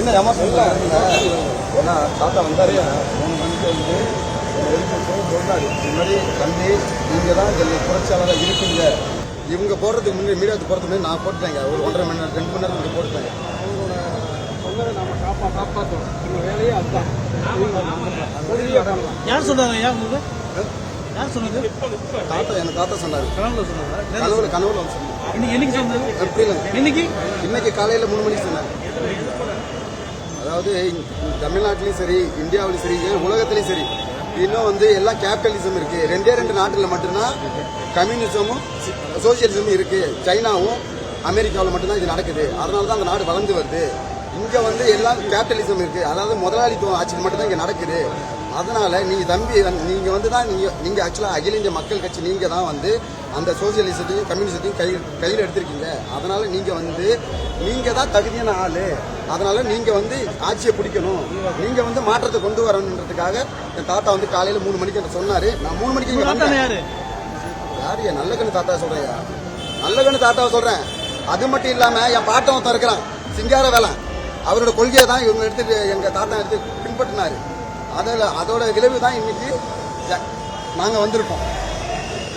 என்ன ஏமாற்றம் இல்லை. ஏன்னா தாத்தா வந்தாரு 3 மணிக்கு வந்து சொன்னாரு, இந்த மாதிரி தம்பி நீங்கள் தான் இதில் புரட்சியாளராக இருக்கீங்க. இவங்க போடுறதுக்கு முன்னாடி மீடியாவுக்கு போகிறதுக்கு முன்னாடி நான் போட்டுட்டேங்க. ஒரு 1.5 மணி நேரம் 2 மணி நேரம் போட்டுட்டேன். அவங்களோட சொன்னதை நம்ம காப்பாற்றோம். எங்கள் வேலையே அதுதான். யார் சொன்னாங்க? யார் சொன்னது? தாத்தா எனக்கு தாத்தா சொன்னார். கனவுல சொன்னாங்க. கனவுல வந்து சொன்னார். இன்னைக்கு சொன்னது புரியலங்க. இன்னைக்கு காலையில் 3 மணிக்கு சொன்னார். அதாவது தமிழ்நாட்டிலையும் சரி, இந்தியாவிலையும் சரி, உலகத்திலையும் சரி, இன்னும் வந்து எல்லாம் கேபிட்டலிசம் இருக்கு. 2 நாட்டில் மட்டும்தான் கம்யூனிசமும் சோசியலிசமும் இருக்கு. சைனாவும் அமெரிக்காவில் மட்டும்தான் இது நடக்குது. அதனால தான் அந்த நாடு வளர்ந்து வருது. இங்க வந்து எல்லாம் கேபிட்டலிசம் இருக்கு. அதாவது முதலாளித்துவம் ஆட்சி மட்டும்தான் இங்க நடக்குது. அதனால நீங்க தம்பி நீங்க வந்து தான் நீங்க ஆக்சுவலா அகில இந்திய மக்கள் கட்சி நீங்க தான் வந்து அந்த சோசியலிசத்தையும் கம்யூனிசத்தையும் கையில் எடுத்திருக்கீங்க. அதனால நீங்க தான் தகுதியான ஆளு. அதனால நீங்க வந்து ஆட்சியை பிடிக்கணும், நீங்க வந்து மாற்றத்தை கொண்டு வரணுன்றதுக்காக என் தாத்தா வந்து காலையில 3 மணிக்கு சொன்னாரு. நான் 3 மணிக்கு இங்க வந்தேன். யாரு? நல்ல கண்ணு தாத்தா சொல்றேன். நல்ல கண்ணு தாத்தாவை சொல்றேன். அது மட்டும் இல்லாம என் பாட்டம் ஒருத்தன் இருக்கிறான், சிங்கார வேலை. அவரோட கொள்கையை தான் இவங்க எடுத்து எங்க தாத்தா எடுத்து பின்பற்றினாரு. அதோட விளைவு தான் இன்னைக்கு நாங்க வந்திருக்கோம்.